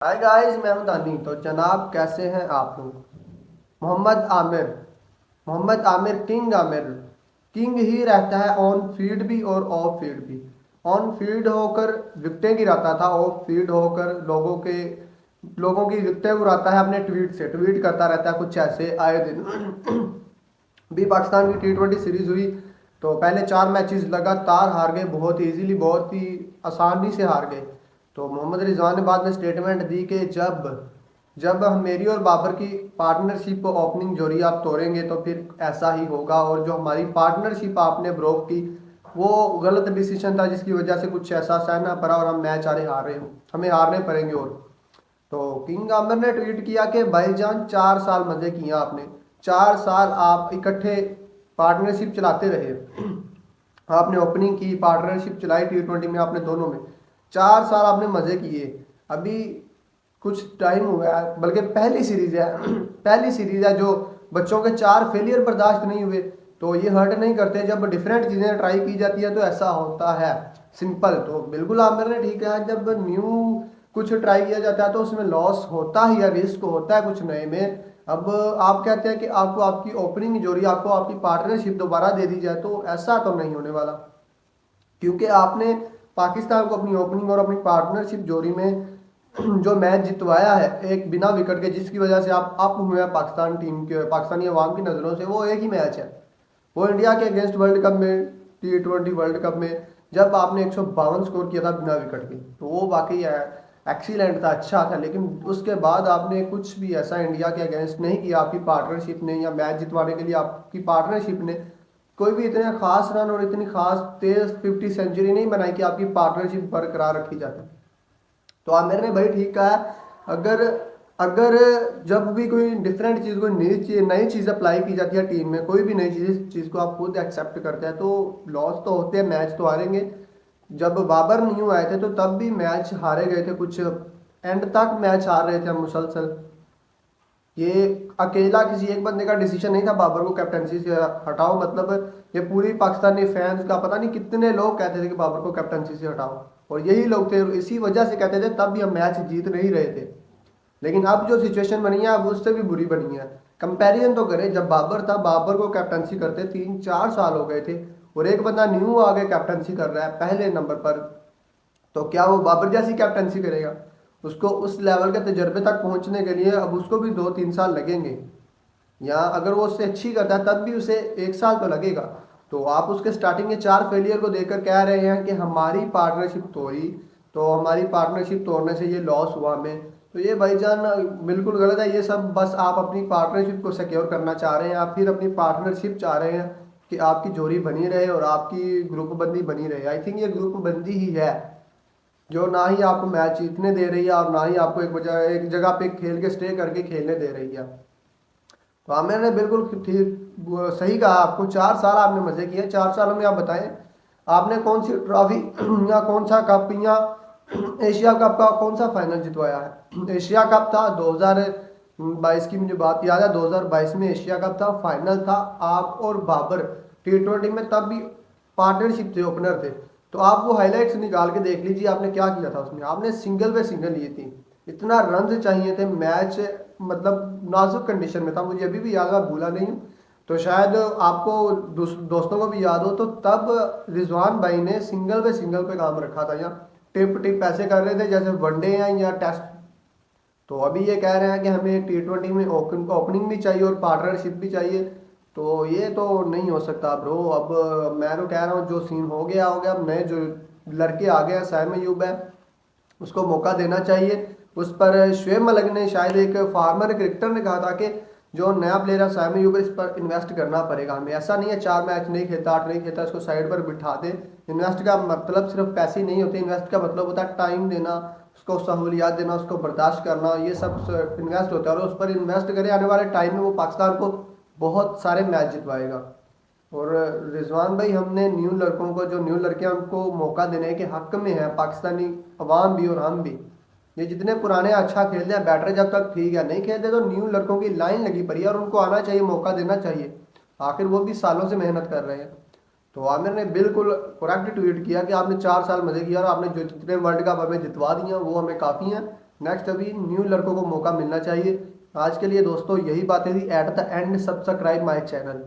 Hi guys, मैं हूं दानी। तो जनाब, कैसे हैं आप लोग? मोहम्मद आमिर। मोहम्मद आमिर, किंग आमिर। किंग ही रहता है ऑन फील्ड भी और ऑफ फील्ड भी। ऑन फील्ड होकर विकेटें गिराता था, ऑफ फील्ड होकर लोगों की विकेटें उड़ाता है। अपने ट्वीट से ट्वीट करता रहता है कुछ ऐसे आए दिन। भी पाकिस्तान की T20 सीरीज हुई तो पहले 4 मैचेस लगातार हार गए, बहुत इजीली, बहुत ही आसानी से हार गए। तो मोहम्मद रिजवान ने बाद में स्टेटमेंट दी कि जब जब हम मेरी और बाबर की पार्टनरशिप ओपनिंग जोड़ी आप तोड़ेंगे तो फिर ऐसा ही होगा, और जो हमारी पार्टनरशिप आपने ब्रोक की वो गलत डिसीजन था, जिसकी वजह से कुछ ऐसा सहना पड़ा और हम मैच हार रहे हो, हमें हारने पड़ेंगे। और तो किंग आमिर ने ट्वीट किया कि भाईजान, 4 साल मजे किए आपने। 4 साल आप इकट्ठे पार्टनरशिप चलाते रहे। आपने ओपनिंग की, पार्टनरशिप चलाई T20 में, आपने दोनों में 4 साल आपने मजे किए। अभी कुछ टाइम हुआ है, बल्कि पहली सीरीज है। पहली सीरीज है जो बच्चों के 4 फेलियर बर्दाश्त नहीं हुए, तो ये हर्ट नहीं करते। जब डिफरेंट चीज़ें ट्राई की जाती है तो ऐसा होता है, सिंपल। तो बिल्कुल आमिर ने ठीक है, जब न्यू कुछ ट्राई किया जाता है तो उसमें लॉस होता ही है, रिस्क होता है कुछ नए में। अब आप कहते हैं कि आपको आपकी ओपनिंग जोड़ी, आपको आपकी पार्टनरशिप दोबारा दे दी जाए, तो ऐसा तो नहीं होने वाला। क्योंकि आपने पाकिस्तान को अपनी ओपनिंग और अपनी पार्टनरशिप जोड़ी में जो मैच जितवाया है एक बिना विकेट के, जिसकी वजह से आप अप हुए हैं पाकिस्तान टीम के, पाकिस्तानी अवाम की नज़रों से, वो एक ही मैच है। वो इंडिया के अगेंस्ट वर्ल्ड कप में, T20 वर्ल्ड कप में, जब आपने 152 स्कोर किया था बिना विकेट के, तो वो वाकई है एक्सीलेंट था, अच्छा था। लेकिन उसके बाद आपने कुछ भी ऐसा इंडिया के अगेंस्ट नहीं किया, आपकी पार्टनरशिप ने, या मैच जितवाने के लिए आपकी पार्टनरशिप ने कोई भी इतने खास रन और इतनी खास तेज 50 सेंचुरी नहीं बनाई कि आपकी पार्टनरशिप बरकरार रखी जाती। तो आमिर ने भाई ठीक कहा। अगर अगर जब भी कोई डिफरेंट चीज़, कोई नई चीज़ अप्लाई की जाती है टीम में, कोई भी नई चीज़ को आप खुद एक्सेप्ट करते हैं, तो लॉस तो होते हैं, मैच तो हारेंगे। जब बाबर न्यू आए थे तो तब भी मैच हारे गए थे, कुछ एंड तक मैच हार रहे थे हम मुसलसल। ये अकेला किसी एक बंदे का डिसीजन नहीं था बाबर को कैप्टनसी से हटाओ, मतलब ये पूरी पाकिस्तानी फैंस का, पता नहीं कितने लोग कहते थे कि बाबर को कैप्टनसी से हटाओ, और यही लोग थे, इसी वजह से कहते थे, तब भी हम मैच जीत नहीं रहे थे। लेकिन अब जो सिचुएशन बनी है अब उससे भी बुरी बनी है। कंपैरिजन तो करें, जब बाबर था, बाबर को कैप्टनसी करते 3-4 साल हो गए थे, और एक बंदा न्यू आगे कैप्टनसी कर रहा है पहले नंबर पर, तो क्या वो बाबर जैसी कैप्टनसी करेगा? उसको उस लेवल के तजर्बे तक पहुंचने के लिए अब उसको भी 2-3 साल लगेंगे, या अगर वो उससे अच्छी करता है तब भी उसे 1 साल तो लगेगा। तो आप उसके स्टार्टिंग के 4 फेलियर को देखकर कह रहे हैं कि हमारी पार्टनरशिप तोड़ी, तो हमारी पार्टनरशिप तोड़ने से ये लॉस हुआ हमें, तो ये भाईजान बिल्कुल गलत है। ये सब बस आप अपनी पार्टनरशिप को सिक्योर करना चाह रहे हैं, आप फिर अपनी पार्टनरशिप चाह रहे हैं कि आपकी जोड़ी बनी रहे और आपकी ग्रुप बंदी बनी रहे। आई थिंक ये ग्रुप बंदी ही है जो ना ही आपको मैच जीतने दे रही है और ना ही आपको एक जगह पे खेल के स्टे करके खेलने दे रही है। तो आमिर ने बिल्कुल ठीक सही कहा। आपको 4 साल आपने मजे किए, 4 सालों में आप बताएं आपने कौन सी ट्रॉफी या कौन सा कप, या एशिया कप का कौन सा फाइनल जितवाया है? एशिया कप था 2022 की, मुझे बात याद है, 2022 में एशिया कप था, फाइनल था। आप और बाबर T20 में तब भी पार्टनरशिप थे, ओपनर थे। तो आप वो हाईलाइट्स निकाल के देख लीजिए, आपने क्या किया था उसमें। आपने सिंगल पे सिंगल लिए थी, इतना रन चाहिए थे, मैच मतलब नाजुक कंडीशन में था, मुझे अभी भी याद है, भूला नहीं हूँ। तो शायद आपको दोस्तों को भी याद हो, तो तब रिजवान भाई ने सिंगल पे काम रखा था, या टिप टिप ऐसे कर रहे थे जैसे वनडे हैं या टेस्ट। तो अभी ये कह रहे हैं कि हमें T20 में ओपनिंग भी चाहिए और पार्टनरशिप भी चाहिए, तो ये तो नहीं हो सकता ब्रो। अब मैं तो कह रहा हूँ जो सीन हो गया। अब नए जो लड़के आ गए हैं, सैम अयूब है, उसको मौका देना चाहिए। उस पर शुएब मलिक ने, शायद एक फार्मर क्रिकेटर ने कहा था कि जो नया प्लेयर है साइम अयूब, इस पर इन्वेस्ट करना पड़ेगा हमें। ऐसा नहीं है 4 मैच नहीं खेलता, 8 नहीं खेलता, इसको साइड पर बिठा दे। इन्वेस्ट का मतलब सिर्फ पैसे नहीं होते, इन्वेस्ट का मतलब होता है टाइम देना, उसको सहूलियात देना, उसको बर्दाश्त करना, ये सब इन्वेस्ट होता है। और उस पर इन्वेस्ट करे आने वाले टाइम में वो पाकिस्तान को बहुत सारे मैच जितवाएगा। और रिजवान भाई, हमने न्यू लड़कों को, जो न्यू लड़के हैं उनको मौका देने के हक में है, पाकिस्तानी अवाम भी और हम भी। ये जितने पुराने अच्छा खेलते हैं बैटर, जब तक ठीक है, नहीं खेलते तो न्यू लड़कों की लाइन लगी पड़ी है और उनको आना चाहिए, मौका देना चाहिए। आखिर वो भी सालों से मेहनत कर रहे हैं। तो आमिर ने बिल्कुल करेक्ट ट्वीट किया कि आपने 4 साल मजे किया और आपने जो जितने वर्ल्ड कप हमें जितवा दिए हैं वो हमें काफ़ी हैं। नेक्स्ट अभी न्यू लड़कों को मौका मिलना चाहिए। आज के लिए दोस्तों यही बातें थी। At the end subscribe my channel.